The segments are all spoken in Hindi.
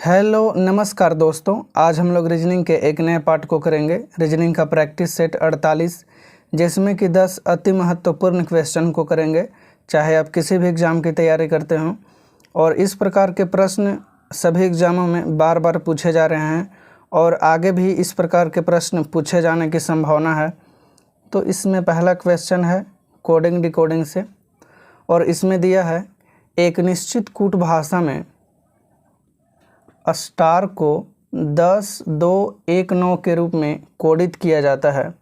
हेलो नमस्कार दोस्तों, आज हम लोग रीजनिंग के एक नए पार्ट को करेंगे। रीजनिंग का प्रैक्टिस सेट 48, जिसमें कि 10 अति महत्वपूर्ण क्वेश्चन को करेंगे, चाहे आप किसी भी एग्ज़ाम की तैयारी करते हों। और इस प्रकार के प्रश्न सभी एग्ज़ामों में बार बार पूछे जा रहे हैं और आगे भी इस प्रकार के प्रश्न पूछे जाने की संभावना है। तो इसमें पहला क्वेश्चन है कोडिंग डिकोडिंग से, और इसमें दिया है एक निश्चित कूट भाषा में स्टार को 10, 2, 1, 9 के रूप में कोडित किया जाता है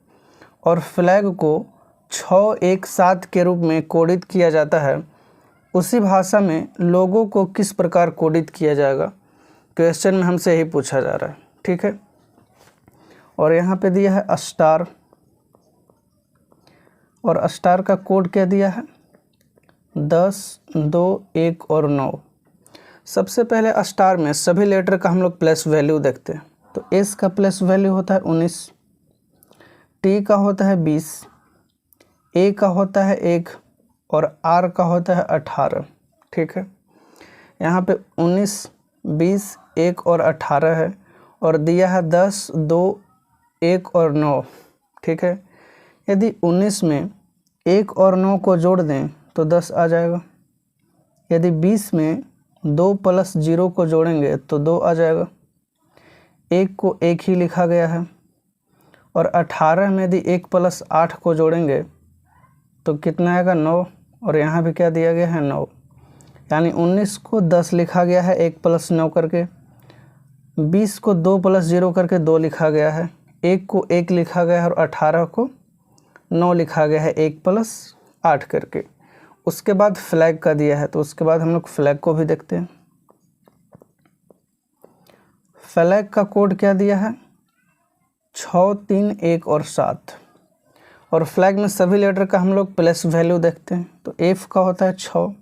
और फ्लैग को 6, 1, 7 के रूप में कोडित किया जाता है। उसी भाषा में लोगों को किस प्रकार कोडित किया जाएगा? क्वेश्चन में हमसे यही पूछा जा रहा है, ठीक है। और यहाँ पे दिया है स्टार, और स्टार का कोड क्या दिया है? 10, 2, 1 और 9। सबसे पहले स्टार में सभी लेटर का हम लोग प्लस वैल्यू देखते हैं। तो एस का प्लस वैल्यू होता है 19, टी का होता है 20, ए का होता है 1 और आर का होता है 18, ठीक है। यहाँ पे 19, 20, 1 और 18 है, और दिया है 10, 2, 1 और 9, ठीक है। यदि 19 में 1 और 9 को जोड़ दें तो 10 आ जाएगा। यदि 20 में 2 + 0 को जोड़ेंगे तो 2 आ जाएगा। 1 को 1 ही लिखा गया है। और 18 में यदि 1 + 8 को जोड़ेंगे तो कितना आएगा? 9। और यहाँ भी क्या दिया गया है? 9। यानी 19 को 10 लिखा गया है 1 + 9 करके, 20 को 2 + 0 करके 2 लिखा गया है, 1 को 1 लिखा गया है और 18 को 9 लिखा गया है 1 + 8 करके। उसके बाद फ्लैग का दिया है, तो उसके बाद हम लोग फ्लैग को भी देखते हैं। फ्लैग का कोड क्या दिया है? 6, 3, 1 और 7। और फ्लैग में सभी लेटर का हम लोग प्लस वैल्यू देखते हैं। तो एफ का होता है 6,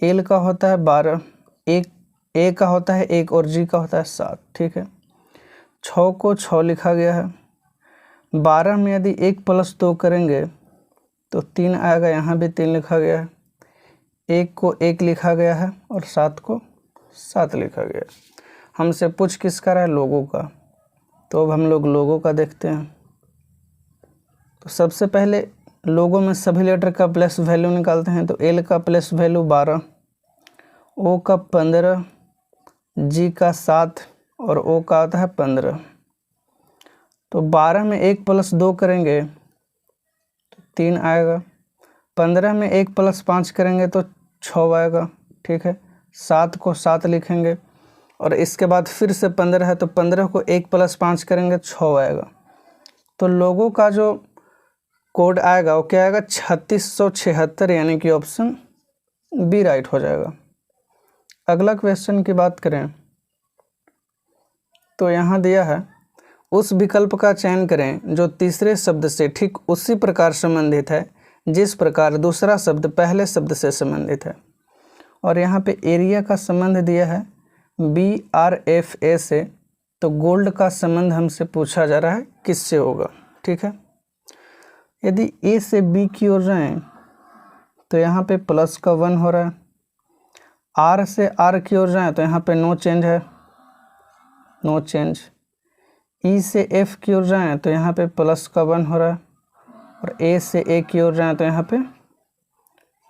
एल का होता है 12, ए का होता है 1 और जी का होता है 7, ठीक है। 6 को 6 लिखा गया है। 12 में यदि 1 + 2 करेंगे तो 3 आएगा, यहाँ भी 3 लिखा गया है। 1 को 1 लिखा गया है और 7 को 7 लिखा गया है। हमसे पूछ किसका रहा है? लोगों का। तो अब हम लोग लोगों का देखते हैं। तो सबसे पहले लोगों में सभी लेटर का प्लस वैल्यू निकालते हैं। तो एल का प्लस वैल्यू 12, ओ का 15, जी का 7 और ओ का आता है 15। तो 12 में 1 + 2 करेंगे तो 3 आएगा। 15 में 1 + 5 करेंगे तो 6 आएगा, ठीक है। 7 को 7 लिखेंगे और इसके बाद फिर से 15 है, तो 15 को 1 + 5 करेंगे 6 आएगा। तो लोगों का जो कोड आएगा वो क्या आएगा? 3676, यानी कि ऑप्शन बी राइट हो जाएगा। अगला क्वेश्चन की बात करें तो यहाँ दिया है उस विकल्प का चयन करें जो तीसरे शब्द से ठीक उसी प्रकार संबंधित है जिस प्रकार दूसरा शब्द पहले शब्द से संबंधित है। और यहाँ पे एरिया का संबंध दिया है BRFA से। तो गोल्ड का संबंध हमसे पूछा जा रहा है किससे होगा, ठीक है। यदि A से B की ओर जाएं तो यहाँ पे प्लस का 1 हो रहा है। R से R की ओर जाएं तो यहाँ पे नो चेंज है, नो चेंज। E से F की ओर जाएं तो यहाँ पे प्लस का 1 हो रहा है, और A से A की ओर जाएं तो यहाँ पे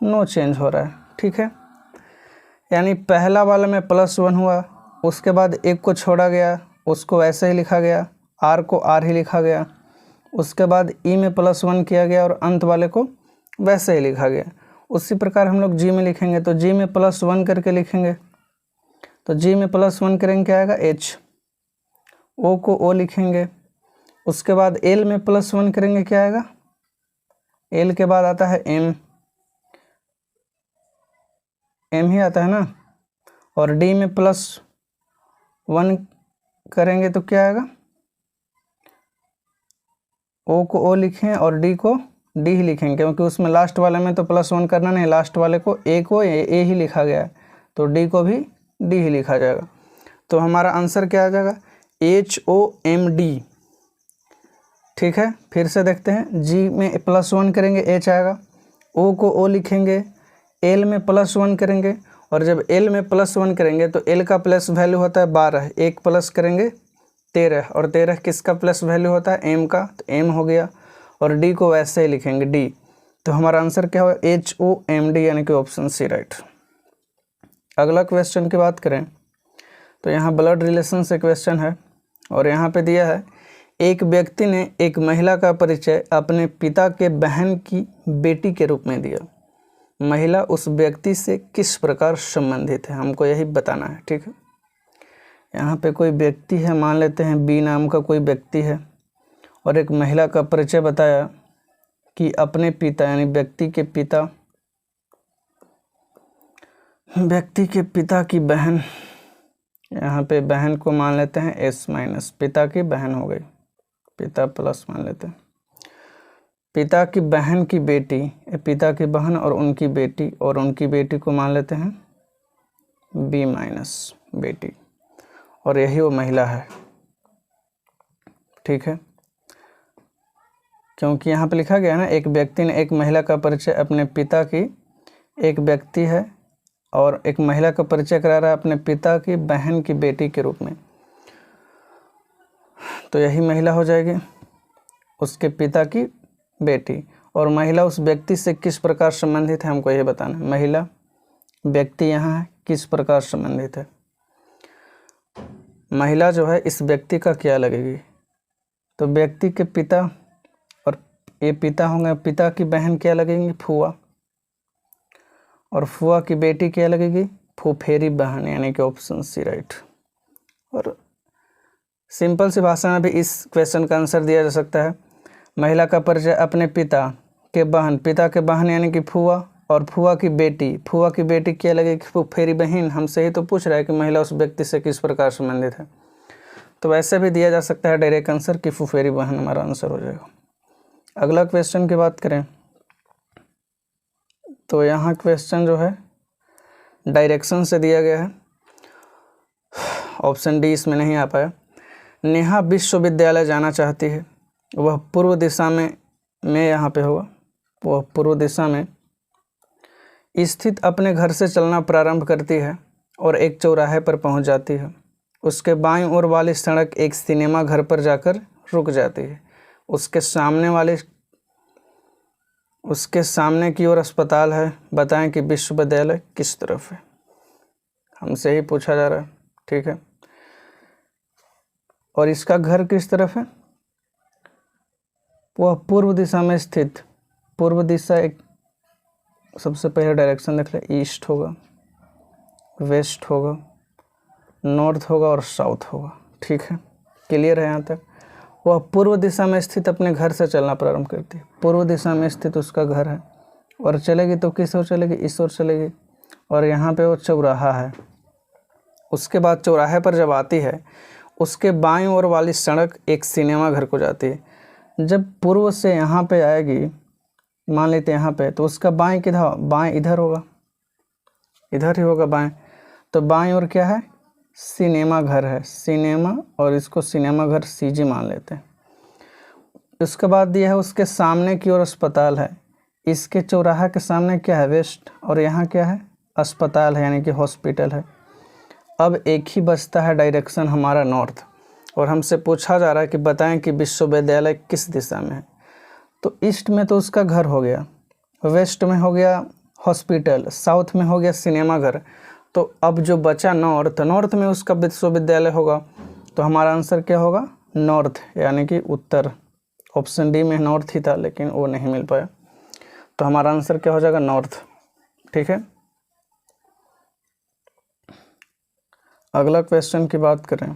नो चेंज हो रहा है, ठीक है। यानी पहला वाला में +1 हुआ, उसके बाद 1 को छोड़ा गया, उसको ऐसे ही लिखा गया, R को R ही लिखा गया। उसके बाद E में +1 किया गया और अंत वाले को वैसे ही लिखा गया। उसी प्रकार हम लोग G में लिखेंगे तो G में +1 करके लिखेंगे। तो G में +1 करेंगे क्या आएगा? H। O को O लिखेंगे। उसके बाद L में +1 करेंगे क्या आएगा? L के बाद आता है M, M ही आता है ना। और D में +1 करेंगे तो क्या आएगा? O को O लिखें और D को D ही लिखेंगे, क्योंकि उसमें लास्ट वाले में तो +1 करना नहीं, लास्ट वाले को A को A ही लिखा गया है, तो D को भी D ही लिखा जाएगा। तो हमारा आंसर क्या आ जाएगा? HOMD, ठीक है। फिर से देखते हैं। G में +1 करेंगे H आएगा, O को O लिखेंगे, L में +1 करेंगे, और जब एल में +1 करेंगे तो एल का प्लस वैल्यू होता है 12, 1 प्लस करेंगे 13, और 13 किसका प्लस वैल्यू होता है, एम का, तो एम हो गया। और डी को वैसे ही लिखेंगे डी, तो हमारा आंसर क्या होगा, HOMD, यानी कि ऑप्शन सी राइट। अगला क्वेश्चन की बात करें तो यहाँ ब्लड रिलेशन से क्वेश्चन है, और यहाँ पे दिया है एक व्यक्ति ने एक महिला का परिचय अपने पिता के बहन की बेटी के रूप में दिया। महिला उस व्यक्ति से किस प्रकार संबंधित है, हमको यही बताना है, ठीक है। यहाँ पे कोई व्यक्ति है, मान लेते हैं बी नाम का कोई व्यक्ति है, और एक महिला का परिचय बताया कि अपने पिता यानी व्यक्ति के पिता की बहन, यहाँ पे बहन को मान लेते हैं एस माइनस, पिता की बहन हो गई, पिता प्लस मान लेते हैं, पिता की बहन की बेटी, पिता की बहन और उनकी बेटी को मान लेते हैं बी माइनस बेटी, और यही वो महिला है, ठीक है। क्योंकि यहाँ पे लिखा गया है ना, एक व्यक्ति ने एक महिला का परिचय अपने पिता की, एक व्यक्ति है और एक महिला का परिचय करा रहा है अपने पिता की बहन की बेटी के रूप में, तो यही महिला हो जाएगी, उसके पिता की बेटी। और महिला उस व्यक्ति से किस प्रकार संबंधित है, हमको ये बताना है। महिला व्यक्ति यहाँ है, किस प्रकार संबंधित है, महिला जो है इस व्यक्ति का क्या लगेगी, तो व्यक्ति के पिता, और ये पिता होंगे, पिता की बहन क्या लगेंगी, फुआ, और फुआ की बेटी क्या लगेगी, फुफेरी बहन, यानी कि ऑप्शन सी राइट। और सिंपल सी भाषा में भी इस क्वेश्चन का आंसर दिया जा सकता है। महिला का परिचय अपने पिता के बहन यानी कि फुआ, और फुआ की बेटी क्या लगेगी, फुफेरी बहन। हमसे ही तो पूछ रहा है कि महिला उस व्यक्ति से किस प्रकार संबंधित है, तो वैसे भी दिया जा सकता है डायरेक्ट आंसर कि फुफेरी बहन हमारा आंसर हो जाएगा। अगला क्वेश्चन की बात करें तो यहाँ क्वेश्चन जो है डायरेक्शन से दिया गया है, ऑप्शन डी इसमें नहीं आ पाया। नेहा विश्वविद्यालय जाना चाहती है, वह पूर्व दिशा में यहाँ पे होगा, वह पूर्व दिशा में स्थित अपने घर से चलना प्रारंभ करती है और एक चौराहे पर पहुंच जाती है। उसके बाईं ओर वाली सड़क एक सिनेमा घर पर जाकर रुक जाती है। उसके सामने की ओर अस्पताल है, बताएं कि विश्वविद्यालय किस तरफ है, हमसे ही पूछा जा रहा है, ठीक है। और इसका घर किस तरफ है, वह पूर्व दिशा में स्थित, पूर्व दिशा एक सबसे पहले डायरेक्शन देख ले, ईस्ट होगा, वेस्ट होगा, नॉर्थ होगा और साउथ होगा, ठीक है, क्लियर है यहाँ तक। वह पूर्व दिशा में स्थित अपने घर से चलना प्रारंभ करती है, पूर्व दिशा में स्थित उसका घर है, और चलेगी तो किस ओर चलेगी, इस ओर चलेगी, और यहाँ पे वो चौराहा है। उसके बाद चौराहे पर जब आती है, उसके बाईं ओर वाली सड़क एक सिनेमा घर को जाती है। जब पूर्व से यहाँ पे आएगी, मान लेते हैं यहाँ पे, तो उसका बाएं किधर, बाएं इधर होगा, इधर ही होगा बाएं, तो बाएं ओर क्या है, सिनेमा घर है, सिनेमा, और इसको सिनेमा घर CG मान लेते हैं। उसके बाद दिया है उसके सामने की ओर अस्पताल है, इसके चौराहा के सामने क्या है, वेस्ट, और यहाँ क्या है, अस्पताल है, यानी कि हॉस्पिटल है। अब एक ही बचता है डायरेक्शन हमारा नॉर्थ, और हमसे पूछा जा रहा है कि बताएं कि विश्वविद्यालय किस दिशा में है। तो ईस्ट में तो उसका घर हो गया, वेस्ट में हो गया हॉस्पिटल, साउथ में हो गया सिनेमा घर, तो अब जो बचा नॉर्थ, नॉर्थ में उसका विश्वविद्यालय होगा, तो हमारा आंसर क्या होगा, नॉर्थ, यानी कि उत्तर। ऑप्शन डी में नॉर्थ ही था लेकिन वो नहीं मिल पाया, तो हमारा आंसर क्या हो जाएगा, नॉर्थ, ठीक है। अगला क्वेश्चन की बात करें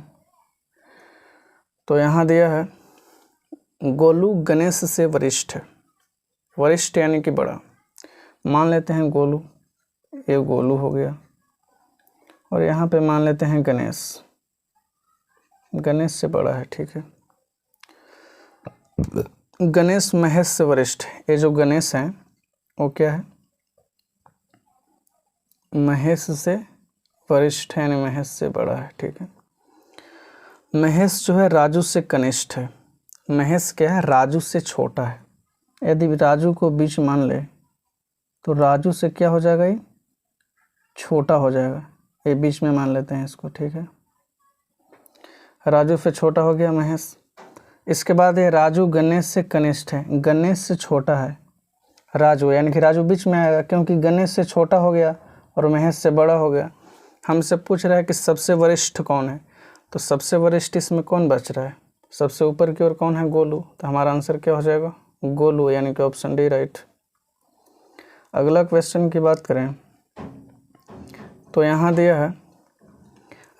तो यहाँ दिया है गोलू गणेश से वरिष्ठ है, वरिष्ठ यानी कि बड़ा, मान लेते हैं गोलू, ये गोलू हो गया, और यहाँ पे मान लेते हैं गणेश, गणेश से बड़ा है, ठीक है। गणेश महेश से वरिष्ठ है, ये जो गणेश हैं वो क्या है, महेश से वरिष्ठ है, यानी महेश से बड़ा है, ठीक है। महेश जो है राजू से कनिष्ठ है, महेश क्या है, राजू से छोटा है। यदि राजू को बीच मान ले तो राजू से क्या हो जाएगा, ये छोटा हो जाएगा, ये बीच में मान लेते हैं इसको, ठीक है। राजू फिर छोटा हो गया महेश। इसके बाद ये राजू गणेश से कनिष्ठ है, गणेश से छोटा है राजू, यानी कि राजू बीच में आएगा क्योंकि गणेश से छोटा हो गया और महेश से बड़ा हो गया। हमसे पूछ रहा है कि सबसे वरिष्ठ कौन है, तो सबसे वरिष्ठ इसमें कौन बच रहा है, सबसे ऊपर की ओर कौन है, गोलू। तो हमारा आंसर क्या हो जाएगा, गोलू, यानी कि ऑप्शन डी राइट। अगला क्वेश्चन की बात करें तो यहाँ दिया है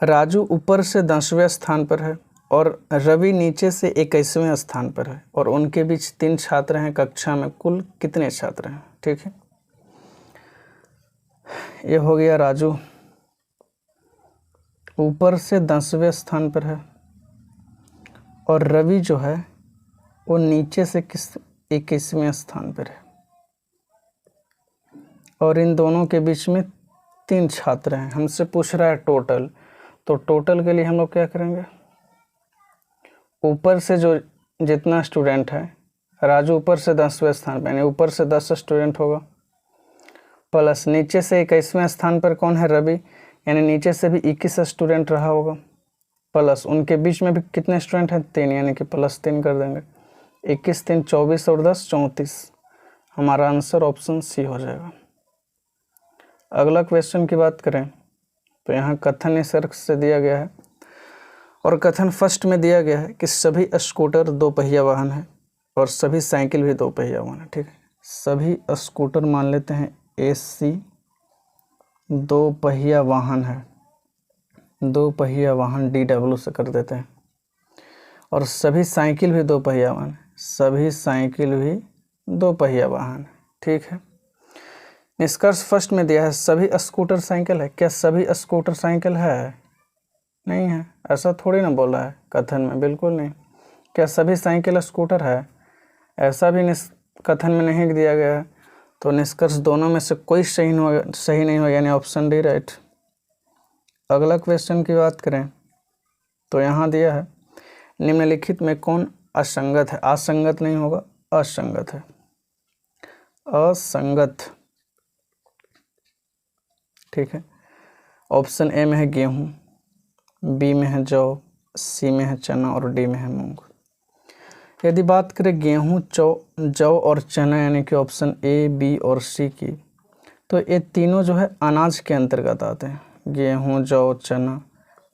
राजू ऊपर से 10वें स्थान पर है और रवि नीचे से 21वें स्थान पर है और उनके बीच 3 छात्र हैं, कक्षा में कुल कितने छात्र हैं, ठीक है। ये हो गया राजू ऊपर से 10वें स्थान पर है और रवि जो है वो नीचे से 21वें स्थान पर है और इन दोनों के बीच में 3 छात्र हैं। हमसे पूछ रहा है टोटल, तो टोटल के लिए हम लोग क्या करेंगे, ऊपर से जो जितना स्टूडेंट है, राजू ऊपर से 10वें स्थान पर, यानी ऊपर से 10 स्टूडेंट होगा, प्लस नीचे से 21वें स्थान पर कौन है, रवि, यानी नीचे से भी 21 स्टूडेंट रहा होगा, प्लस उनके बीच में भी कितने स्टूडेंट हैं, 3, यानी कि प्लस 3 कर देंगे। 21 3 24 और 10 34। हमारा आंसर ऑप्शन सी हो जाएगा। अगला क्वेश्चन की बात करें तो यहाँ कथन निसर्ग से दिया गया है और कथन फर्स्ट में दिया गया है कि सभी स्कूटर 2 पहिया वाहन है और सभी साइकिल भी 2 पहिया वाहन है, ठीक है। सभी स्कूटर मान लेते हैं AC 2 पहिया वाहन है, 2 पहिया वाहन DW से कर देते हैं और सभी साइकिल भी 2 पहिया वाहन है, सभी साइकिल भी 2 पहिया वाहन है, ठीक है। निष्कर्ष फर्स्ट में दिया है सभी स्कूटर साइकिल है, क्या सभी स्कूटर साइकिल है, नहीं है, ऐसा थोड़ी ना बोला है कथन में, बिल्कुल नहीं। क्या सभी साइकिल स्कूटर है, ऐसा भी कथन में नहीं दिया गया है, तो निष्कर्ष दोनों में से कोई सही नहीं हो, यानी ऑप्शन डी राइट। अगला क्वेश्चन की बात करें तो यहाँ दिया है निम्नलिखित में कौन असंगत है, असंगत नहीं होगा, असंगत है, असंगत, ठीक है। ऑप्शन ए में है गेहूँ, बी में है जौ, सी में है चना और डी में है मूंग। यदि बात करें गेहूँ, जौ और चना, यानी कि ऑप्शन ए, बी और सी की, तो ये तीनों जो है अनाज के अंतर्गत आते हैं, गेहूँ, जौ, चना।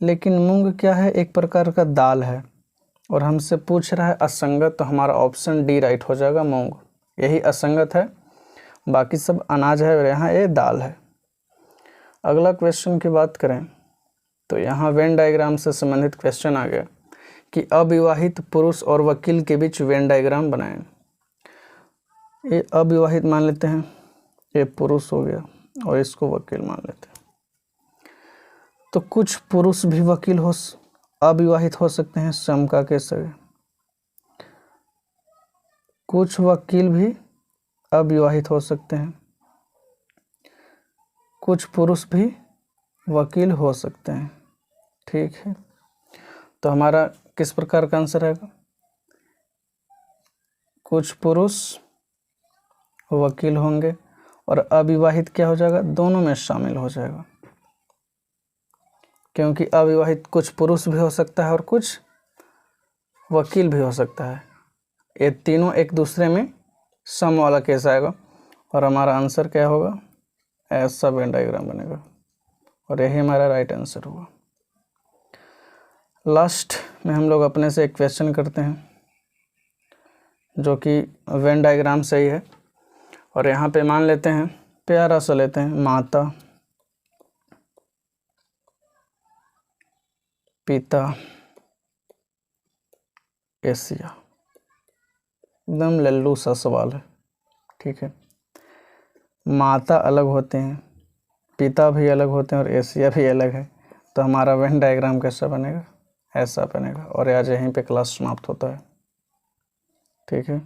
लेकिन मूंग क्या है, एक प्रकार का दाल है और हमसे पूछ रहा है असंगत, तो हमारा ऑप्शन डी राइट हो जाएगा, मूंग, यही असंगत है, बाकी सब अनाज है और यहाँ ये दाल है। अगला क्वेश्चन की बात करें तो यहाँ वेन डायग्राम से संबंधित क्वेश्चन आ गया कि अविवाहित पुरुष और वकील के बीच वेन डायग्राम बनाएं। ये अविवाहित मान लेते हैं, ये पुरुष हो गया और इसको वकील मान लेते हैं। तो कुछ पुरुष भी वकील अविवाहित हो सकते हैं, समका के सगे, कुछ वकील भी अविवाहित हो सकते हैं, कुछ पुरुष भी वकील हो सकते हैं, ठीक है। तो हमारा किस प्रकार का आंसर आएगा, कुछ पुरुष वकील होंगे और अविवाहित क्या हो जाएगा, दोनों में शामिल हो जाएगा, क्योंकि अविवाहित कुछ पुरुष भी हो सकता है और कुछ वकील भी हो सकता है, ये तीनों एक दूसरे में सम वाला केस आएगा और हमारा आंसर क्या होगा, ऐसा वेन डायग्राम बनेगा और यही हमारा राइट आंसर होगा। लास्ट में हम लोग अपने से एक क्वेश्चन करते हैं जो कि वेन डायग्राम से ही है और यहाँ पे मान लेते हैं, प्यारा सा लेते हैं, माता, पिता, एशिया, एकदम लल्लू सा सवाल है, ठीक है। माता अलग होते हैं, पिता भी अलग होते हैं और एशिया भी अलग है, तो हमारा वेन डायग्राम कैसा बनेगा, ऐसा बनेगा और आज यहीं पे क्लास समाप्त होता है, ठीक है।